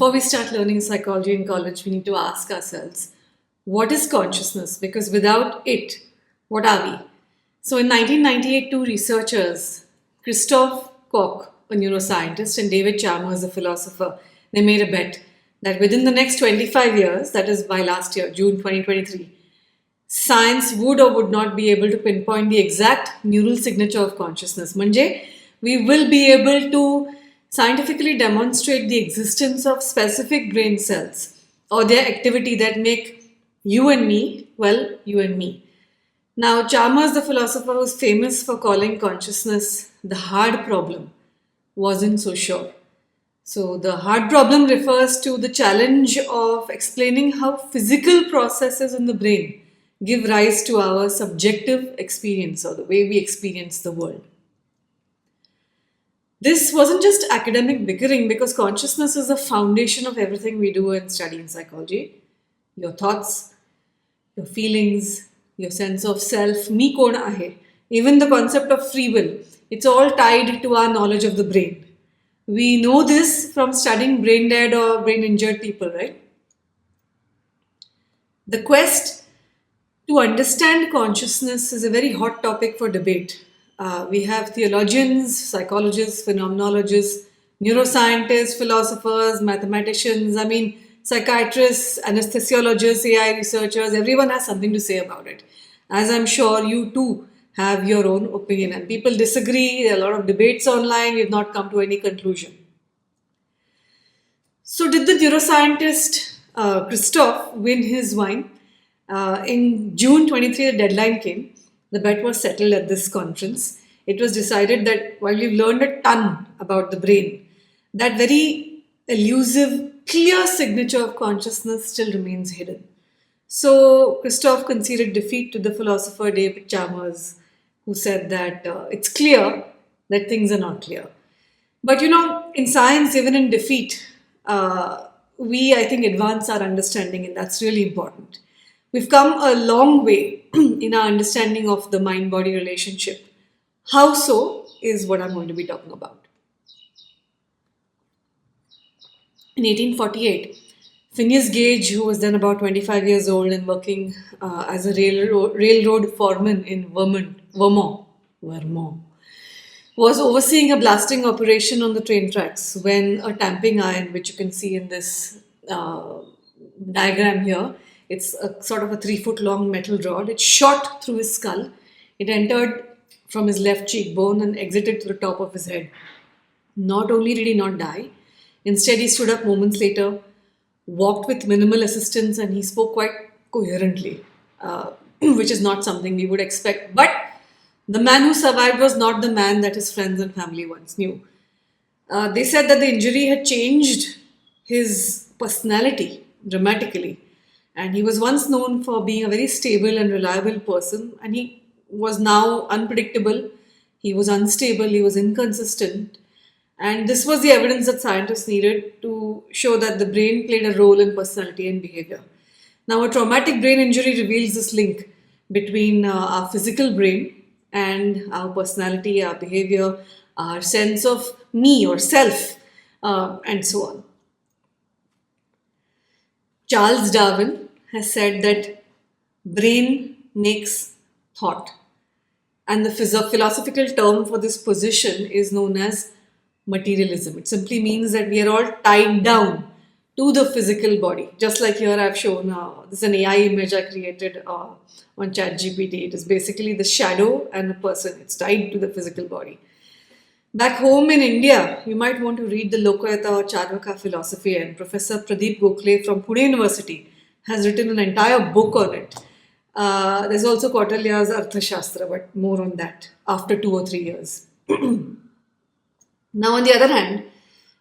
before we start learning psychology in college, we need to ask ourselves, what is consciousness? Because without it, what are we? So in 1998, two researchers, Christoph Koch, a neuroscientist, and David Chalmers, a philosopher, they made a bet that within the next 25 years, that is by last year, June 2023, science would or would not be able to pinpoint the exact neural signature of consciousness. Manje, we will be able to scientifically demonstrate the existence of specific brain cells or their activity that make you and me, well, you and me. Now, Chalmers, the philosopher who's famous for calling consciousness the hard problem, wasn't so sure. So, the hard problem refers to the challenge of explaining how physical processes in the brain give rise to our subjective experience or the way we experience the world. This wasn't just academic bickering because consciousness is the foundation of everything we do and study in psychology. Your thoughts, your feelings, your sense of self, me kon ahe, even the concept of free will, it's all tied to our knowledge of the brain. We know this from studying brain dead or brain injured people, right? The quest to understand consciousness is a very hot topic for debate. We have theologians, psychologists, phenomenologists, neuroscientists, philosophers, mathematicians, psychiatrists, anesthesiologists, AI researchers, everyone has something to say about it. As I'm sure you too have your own opinion, and people disagree, there are a lot of debates online, we've not come to any conclusion. So, did the neuroscientist Christoph win his wine? In June 23, the deadline came. The bet was settled at this conference. It was decided that while we've learned a ton about the brain, that very elusive, clear signature of consciousness still remains hidden. So Christoph conceded defeat to the philosopher David Chalmers, who said that it's clear that things are not clear. But in science, even in defeat, we, I think, advance our understanding, and that's really important. We've come a long way in our understanding of the mind-body relationship. How so is what I'm going to be talking about. In 1848, Phineas Gage, who was then about 25 years old and working as a railroad foreman in Vermont, was overseeing a blasting operation on the train tracks when a tamping iron, which you can see in this diagram here, it's a sort of a 3-foot long metal rod. It shot through his skull. It entered from his left cheekbone and exited to the top of his head. Not only did he not die, instead he stood up moments later, walked with minimal assistance, and he spoke quite coherently, which is not something we would expect. But the man who survived was not the man that his friends and family once knew. They said that the injury had changed his personality dramatically. And he was once known for being a very stable and reliable person, and he was now unpredictable, he was unstable, he was inconsistent. And this was the evidence that scientists needed to show that the brain played a role in personality and behavior. Now, a traumatic brain injury reveals this link between our physical brain and our personality, our behavior, our sense of me or self, and so on. Charles Darwin has said that brain makes thought. And the philosophical term for this position is known as materialism. It simply means that we are all tied down to the physical body. Just like here I've shown, this is an AI image I created on ChatGPT. It is basically the shadow and the person. It's tied to the physical body. Back home in India, you might want to read the Lokayata or Charvaka philosophy, and Professor Pradeep Gokhale from Pune University has written an entire book on it. There's also Kautilya's Arthashastra, but more on that after 2 or 3 years. Now, on the other hand,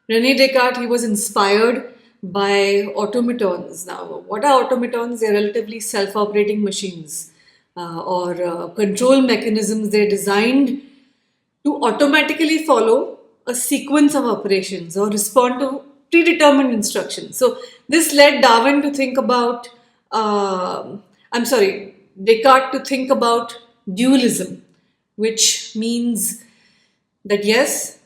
René Descartes, he was inspired by automatons. Now, what are automatons? They're relatively self-operating machines or control mechanisms. They're designed to automatically follow a sequence of operations or respond to predetermined instructions. So this led Darwin to think about, Descartes to think about dualism, which means that yes,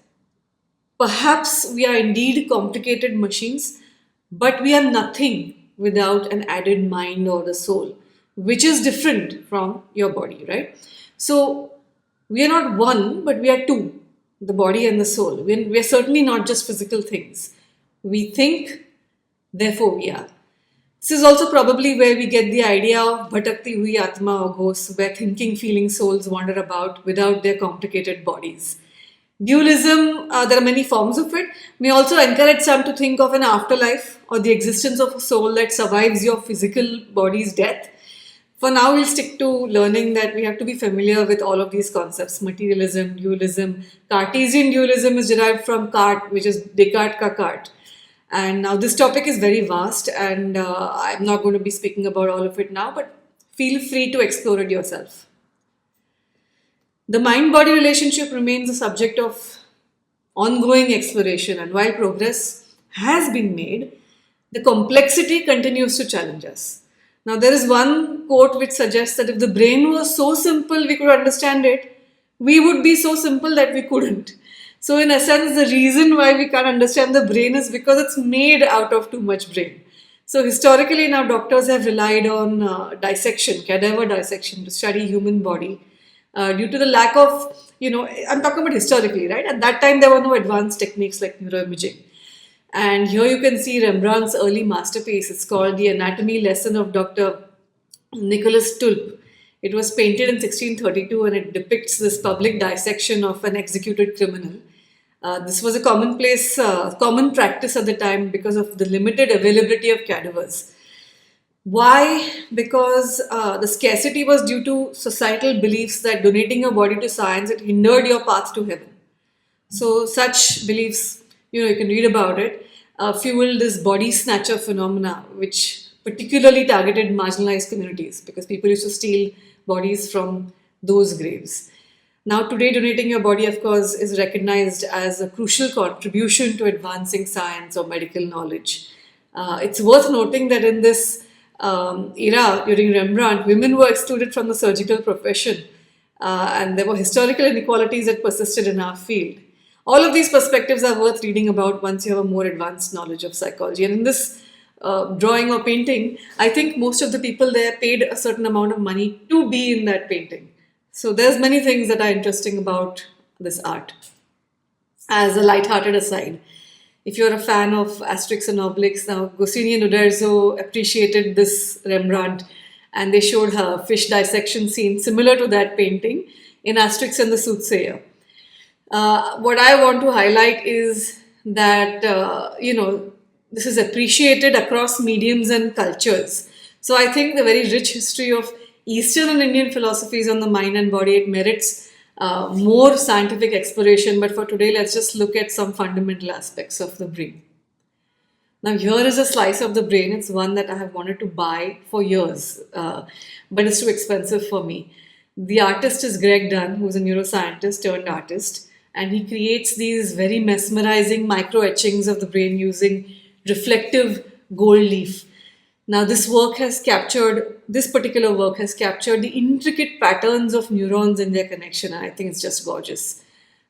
perhaps we are indeed complicated machines, But we are nothing without an added mind or the soul, which is different from your body, right? So we are not one, but we are two, the body and the soul. We are certainly not just physical things. We think, therefore we are. This is also probably where we get the idea of bhatakti hui atma or ghosts, where thinking, feeling souls wander about without their complicated bodies. Dualism, there are many forms of it, may also encourage some to think of an afterlife or the existence of a soul that survives your physical body's death. For now, we'll stick to learning that we have to be familiar with all of these concepts: materialism, dualism. Cartesian dualism is derived from Cart, which is Descartes ka cart. And now this topic is very vast, and I'm not going to be speaking about all of it now, but feel free to explore it yourself. The mind body relationship remains a subject of ongoing exploration, and while progress has been made, the complexity continues to challenge us. Now, there is one quote which suggests that if the brain was so simple we could understand it, we would be so simple that we couldn't. So, in essence, the reason why we can't understand the brain is because it's made out of too much brain. So, historically, now doctors have relied on dissection, cadaver dissection, to study human body due to the lack of, I'm talking about historically, right? At that time, there were no advanced techniques like neuroimaging. And here you can see Rembrandt's early masterpiece. It's called The Anatomy Lesson of Dr. Nicholas Tulp. It was painted in 1632 and it depicts this public dissection of an executed criminal. This was a common practice at the time because of the limited availability of cadavers. Why? Because the scarcity was due to societal beliefs that donating your body to science, it hindered your path to heaven. So such beliefs, you can read about it, fueled this body snatcher phenomena, which particularly targeted marginalized communities because people used to steal bodies from those graves. Now, today, donating your body, of course, is recognized as a crucial contribution to advancing science or medical knowledge. It's worth noting that in this era, during Rembrandt, women were excluded from the surgical profession, and there were historical inequalities that persisted in our field. All of these perspectives are worth reading about once you have a more advanced knowledge of psychology. And in this drawing or painting, I think most of the people there paid a certain amount of money to be in that painting. So there's many things that are interesting about this art. As a light-hearted aside, if you're a fan of Asterix and Obelix, now Goscinny and Uderzo appreciated this Rembrandt, and they showed her fish dissection scene similar to that painting in Asterix and the Soothsayer. What I want to highlight is that, this is appreciated across mediums and cultures. So I think the very rich history of Eastern and Indian philosophies on the mind and body, it merits more scientific exploration. But for today, let's just look at some fundamental aspects of the brain. Now, here is a slice of the brain. It's one that I have wanted to buy for years, but it's too expensive for me. The artist is Greg Dunn, who's a neuroscientist turned artist, and he creates these very mesmerizing micro etchings of the brain using reflective gold leaf. Now, this particular work has captured the intricate patterns of neurons and their connection, and I think it's just gorgeous.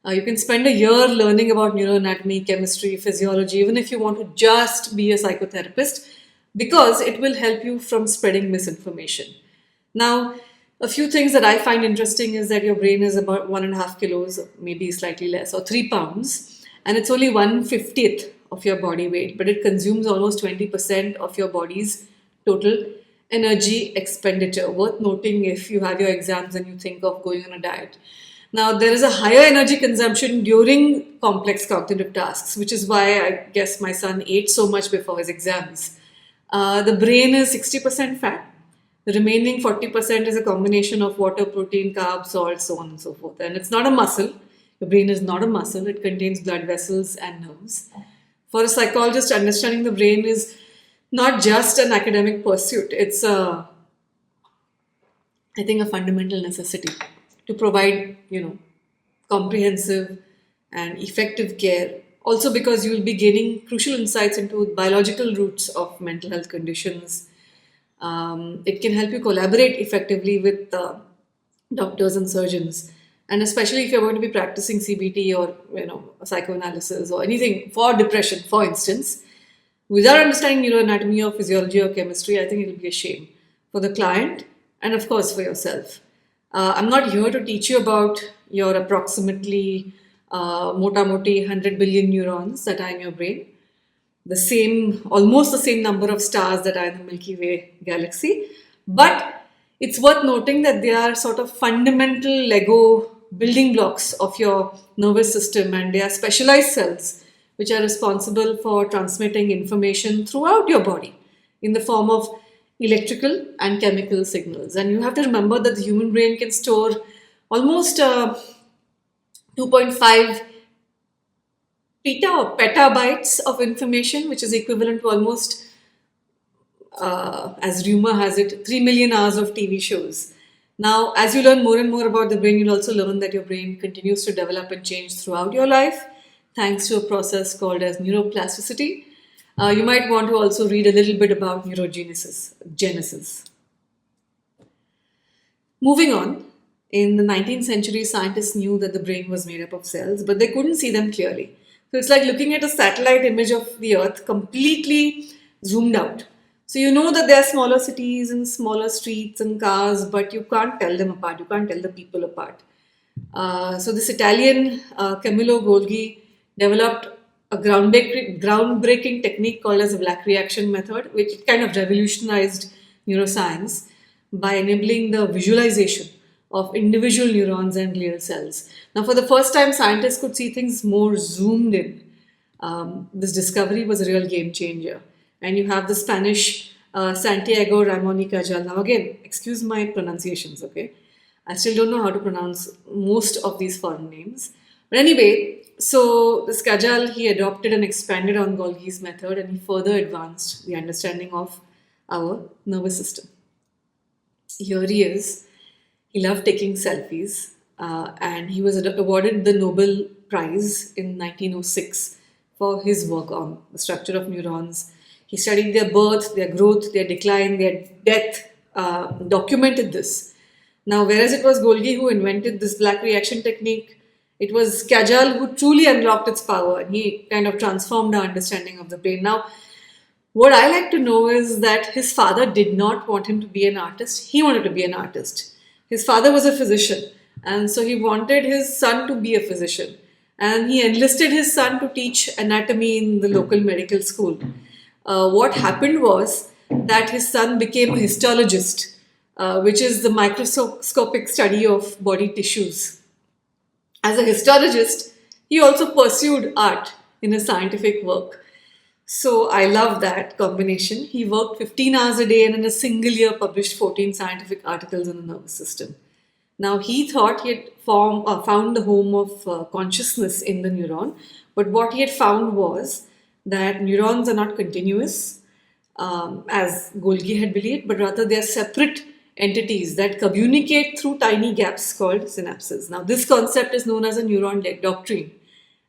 You can spend a year learning about neuroanatomy, chemistry, physiology, even if you want to just be a psychotherapist, because it will help you from spreading misinformation. Now, a few things that I find interesting is that your brain is about 1.5 kilos, maybe slightly less, or 3 pounds, and it's only 1/50th of your body weight, but it consumes almost 20% of your body's total energy expenditure. Worth noting if you have your exams and you think of going on a diet. Now, there is a higher energy consumption during complex cognitive tasks, which is why I guess my son ate so much before his exams. The brain is 60% fat. The remaining 40% is a combination of water, protein, carbs, salt, so on and so forth. And it's not a muscle. Your brain is not a muscle. It contains blood vessels and nerves. For a psychologist, understanding the brain is not just an academic pursuit. It's I think, a fundamental necessity to provide, comprehensive and effective care. Also because you will be gaining crucial insights into biological roots of mental health conditions. It can help you collaborate effectively with doctors and surgeons. And especially if you're going to be practicing CBT or, psychoanalysis or anything for depression, for instance, Without understanding neuroanatomy or physiology or chemistry, I think it will be a shame for the client and, of course, for yourself. I'm not here to teach you about your approximately mota moti 100 billion neurons that are in your brain, almost the same number of stars that are in the Milky Way galaxy. But it's worth noting that they are sort of fundamental Lego building blocks of your nervous system, and they are specialized cells which are responsible for transmitting information throughout your body in the form of electrical and chemical signals. And you have to remember that the human brain can store almost 2.5 petabytes of information, which is equivalent to almost, as rumor has it, 3 million hours of TV shows. Now, as you learn more and more about the brain, you'll also learn that your brain continues to develop and change throughout your life, thanks to a process called as neuroplasticity. You might want to also read a little bit about Genesis. Moving on, in the 19th century, scientists knew that the brain was made up of cells, but they couldn't see them clearly. So it's like looking at a satellite image of the Earth completely zoomed out. So you know that there are smaller cities and smaller streets and cars, but you can't tell them apart. You can't tell the people apart. So this Italian Camillo Golgi developed a groundbreaking technique called as the black reaction method, which kind of revolutionized neuroscience by enabling the visualization of individual neurons and glial cells. Now, for the first time, scientists could see things more zoomed in. This discovery was a real game changer. And you have the Spanish Santiago Ramon y Cajal. Now, again, excuse my pronunciations, okay? I still don't know how to pronounce most of these foreign names. But anyway, so this Cajal, he adopted and expanded on Golgi's method, and he further advanced the understanding of our nervous system. Here he is. He loved taking selfies, and he was awarded the Nobel Prize in 1906 for his work on the structure of neurons. He studied their birth, their growth, their decline, their death, documented this. Now, whereas it was Golgi who invented this black reaction technique, it was Cajal who truly unlocked its power, and he kind of transformed our understanding of the brain. Now, what I like to know is that his father did not want him to be an artist. He wanted to be an artist. His father was a physician, and so he wanted his son to be a physician. And he enlisted his son to teach anatomy in the local medical school. What happened was that his son became a histologist, which is the microscopic study of body tissues. As a histologist, he also pursued art in his scientific work. So I love that combination. He worked 15 hours a day and in a single year published 14 scientific articles on the nervous system. Now he thought he had found the home of consciousness in the neuron, but what he had found was that neurons are not continuous, as Golgi had believed, but rather they are separate entities that communicate through tiny gaps called synapses. Now this concept is known as a neuron doctrine,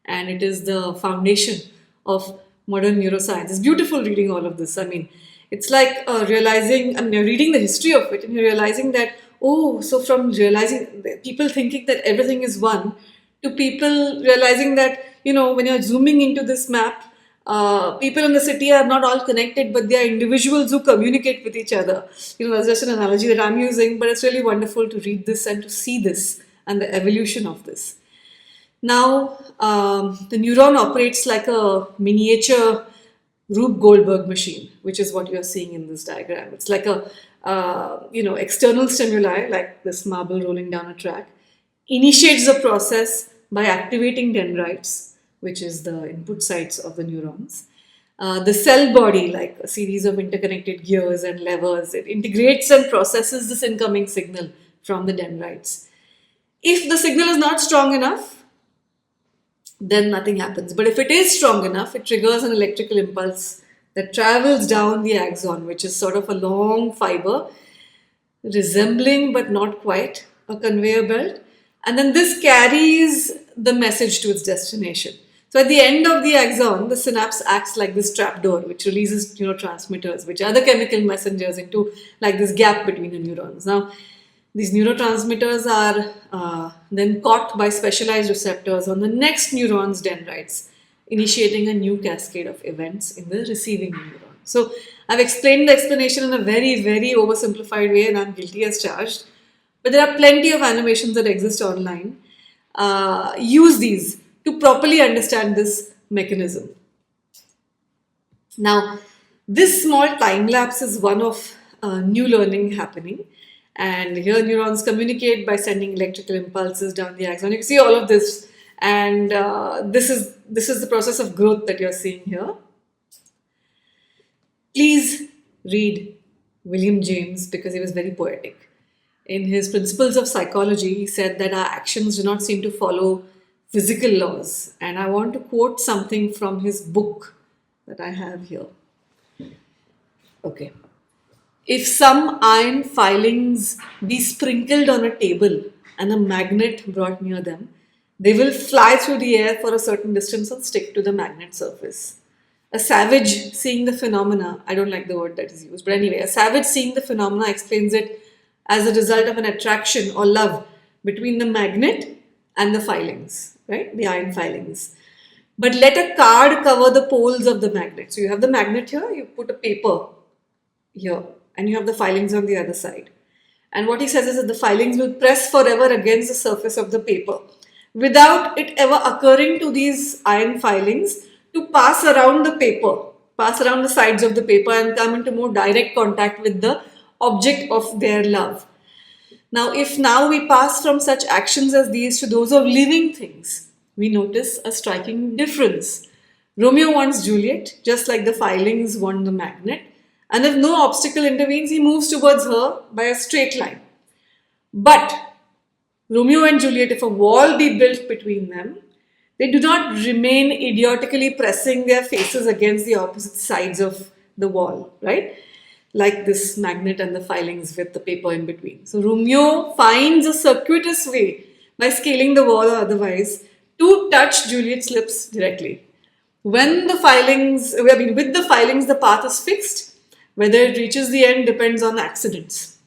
and it is the foundation of modern neuroscience. It's beautiful reading all of this. I mean, it's like you're reading the history of it and you're realizing that, so from realizing people thinking that everything is one to people realizing that, when you're zooming into this map, people in the city are not all connected, but they are individuals who communicate with each other. That's just an analogy that I'm using, but it's really wonderful to read this and to see this and the evolution of this. Now, the neuron operates like a miniature Rube Goldberg machine, which is what you're seeing in this diagram. It's like a, external stimuli, like this marble rolling down a track, initiates the process by activating dendrites, which is the input sites of the neurons. The cell body, like a series of interconnected gears and levers, it integrates and processes this incoming signal from the dendrites. If the signal is not strong enough, then nothing happens. But if it is strong enough, it triggers an electrical impulse that travels down the axon, which is sort of a long fiber, resembling but not quite a conveyor belt. And then this carries the message to its destination. So at the end of the axon, the synapse acts like this trapdoor, which releases neurotransmitters, which are the chemical messengers into like this gap between the neurons. Now, these neurotransmitters are then caught by specialized receptors on the next neuron's dendrites, initiating a new cascade of events in the receiving neuron. So I've explained the explanation in a very, very oversimplified way, and I'm guilty as charged. But there are plenty of animations that exist online. Use these to properly understand this mechanism. Now, this small time lapse is one of new learning happening. And here neurons communicate by sending electrical impulses down the axon. You can see all of this. And this is the process of growth that you're seeing here. Please read William James because he was very poetic. In his Principles of Psychology, he said that our actions do not seem to follow physical laws. And I want to quote something from his book that I have here. Okay. If some iron filings be sprinkled on a table and a magnet brought near them, they will fly through the air for a certain distance and stick to the magnet surface. A savage seeing the phenomena, I don't like the word that is used, but anyway, a savage seeing the phenomena explains it as a result of an attraction or love between the magnet and the filings, right? The iron filings. But let a card cover the poles of the magnet. So you have the magnet here, you put a paper here, and you have the filings on the other side. And what he says is that the filings will press forever against the surface of the paper without it ever occurring to these iron filings to pass around the paper, pass around the sides of the paper and come into more direct contact with the object of their love. Now, if now we pass from such actions as these to those of living things, we notice a striking difference. Romeo wants Juliet, just like the filings want the magnet, and if no obstacle intervenes, he moves towards her by a straight line. But Romeo and Juliet, if a wall be built between them, they do not remain idiotically pressing their faces against the opposite sides of the wall, right? Like this magnet and the filings with the paper in between. So Romeo finds a circuitous way by scaling the wall or otherwise to touch Juliet's lips directly. With the filings, the path is fixed. Whether it reaches the end depends on accidents.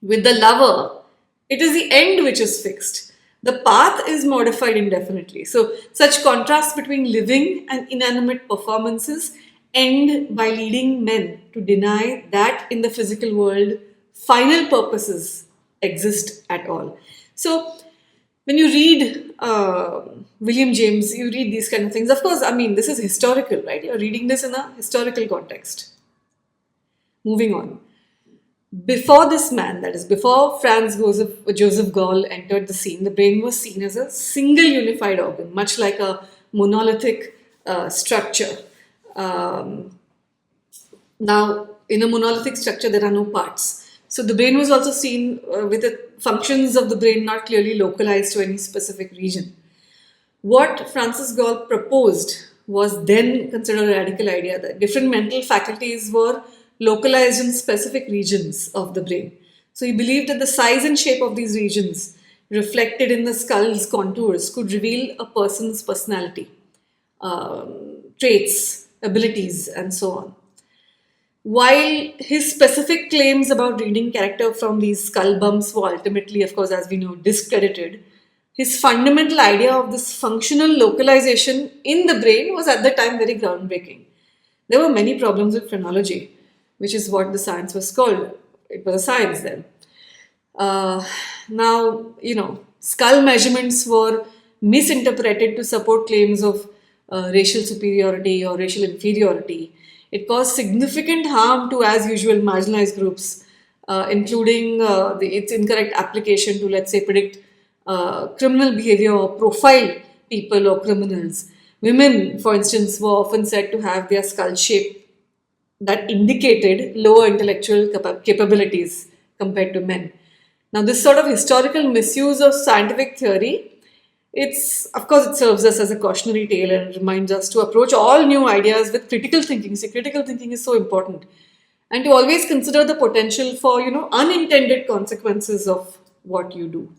With the lover, it is the end which is fixed. The path is modified indefinitely. So, such contrasts between living and inanimate performances end by leading men to deny that in the physical world, final purposes exist at all. So, when you read William James, you read these kind of things. Of course, I mean, this is historical, right? You're reading this in a historical context. Moving on. Before this man, that is, before Franz Joseph Gall entered the scene, the brain was seen as a single unified organ, much like a monolithic structure. Now, in a monolithic structure, there are no parts. So the brain was also seen with the functions of the brain not clearly localized to any specific region. What Francis Gall proposed was then considered a radical idea that different mental faculties were localized in specific regions of the brain. So he believed that the size and shape of these regions reflected in the skull's contours could reveal a person's personality, traits, abilities, and so on. While his specific claims about reading character from these skull bumps were ultimately, of course, as we know, discredited, his fundamental idea of this functional localization in the brain was at the time very groundbreaking. There were many problems with phrenology, which is what the science was called. It was a science then. Now, skull measurements were misinterpreted to support claims of racial superiority or racial inferiority. It caused significant harm to, as usual, marginalized groups, including its incorrect application to, let's say, predict criminal behavior or profile people or criminals. Women, for instance, were often said to have their skull shape that indicated lower intellectual capabilities compared to men. Now, this sort of historical misuse of scientific theory, it serves us as a cautionary tale and reminds us to approach all new ideas with critical thinking. See, critical thinking is so important. And to always consider the potential for, unintended consequences of what you do.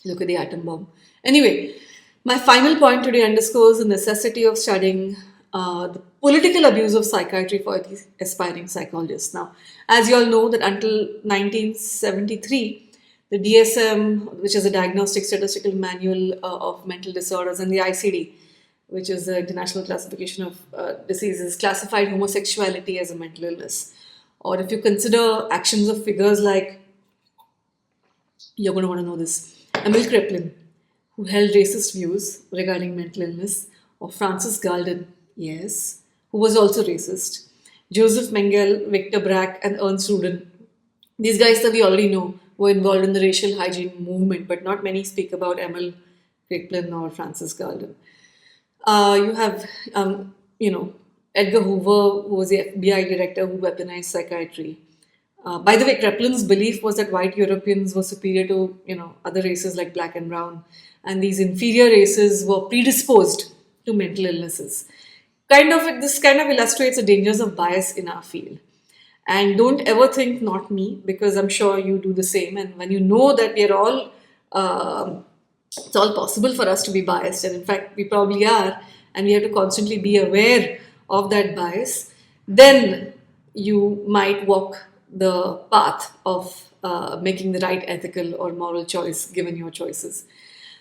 Look at the atom bomb. Anyway, my final point today underscores the necessity of studying the political abuse of psychiatry for these aspiring psychologists. Now, as you all know, that until 1973, the DSM, which is a Diagnostic Statistical Manual of Mental Disorders, and the ICD which is the International Classification of Diseases, classified homosexuality as a mental illness. Or if you consider actions of figures like, you're going to want to know this, Emil Kraepelin, who held racist views regarding mental illness, or Francis Galton, yes, who was also racist, Joseph Mengele, Victor Brack, and Ernst Rudin. These guys that we already know were involved in the racial hygiene movement, but not many speak about Emil Kraepelin or Francis Galton. You have, Edgar Hoover, who was the FBI director who weaponized psychiatry. By the way, Kraepelin's belief was that white Europeans were superior to, other races like black and brown, and these inferior races were predisposed to mental illnesses. This kind of illustrates the dangers of bias in our field. And don't ever think not me, because I'm sure you do the same. And when you know that we are all, it's all possible for us to be biased, and in fact we probably are, and we have to constantly be aware of that bias, then you might walk the path of making the right ethical or moral choice given your choices.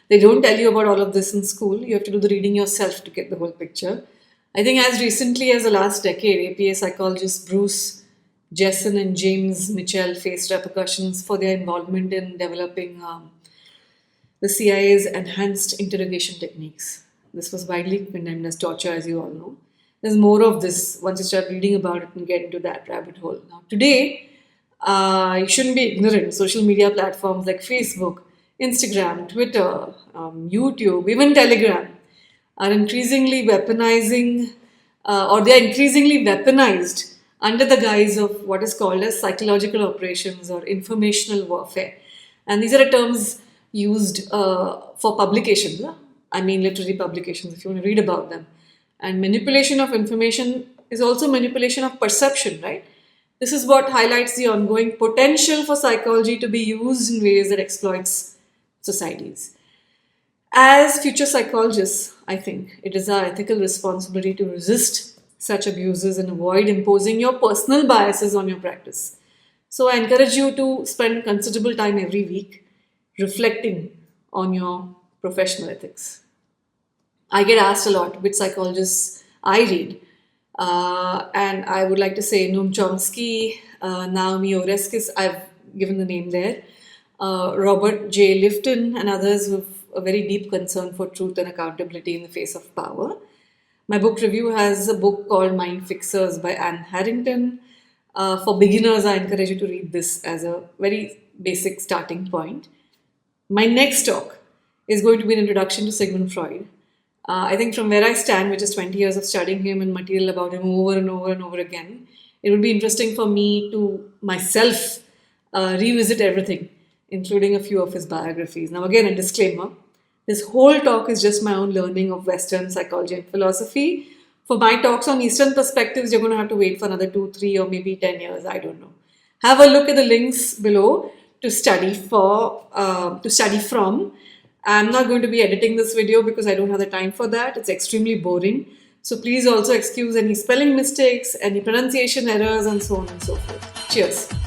They don't tell you about all of this in school. You have to do the reading yourself to get the whole picture. I think as recently as the last decade, APA psychologists Bruce Jessen and James Mitchell faced repercussions for their involvement in developing the CIA's enhanced interrogation techniques. This was widely condemned as torture, as you all know. There's more of this once you start reading about it and get into that rabbit hole. Now, today, you shouldn't be ignorant. Social media platforms like Facebook, Instagram, Twitter, YouTube, even Telegram are increasingly weaponized under the guise of what is called as psychological operations or informational warfare. And these are terms used for publications. I mean literary publications, if you want to read about them. And manipulation of information is also manipulation of perception, right? This is what highlights the ongoing potential for psychology to be used in ways that exploits societies. As future psychologists, I think it is our ethical responsibility to resist such abuses and avoid imposing your personal biases on your practice. So I encourage you to spend considerable time every week reflecting on your professional ethics. I get asked a lot which psychologists I read. And I would like to say Noam Chomsky, Naomi Oreskes, I've given the name there, Robert J. Lifton, and others with a very deep concern for truth and accountability in the face of power. My book review has a book called Mind Fixers by Anne Harrington. For beginners, I encourage you to read this as a very basic starting point. My next talk is going to be an introduction to Sigmund Freud. I think from where I stand, which is 20 years of studying him and material about him over and over and over again, it would be interesting for me to myself revisit everything, including a few of his biographies. Now, again, a disclaimer. This whole talk is just my own learning of Western psychology and philosophy. For my talks on Eastern perspectives, you're going to have to wait for another 2, 3, or maybe 10 years. I don't know. Have a look at the links below to study from. I'm not going to be editing this video because I don't have the time for that. It's extremely boring. So please also excuse any spelling mistakes, any pronunciation errors, and so on and so forth. Cheers.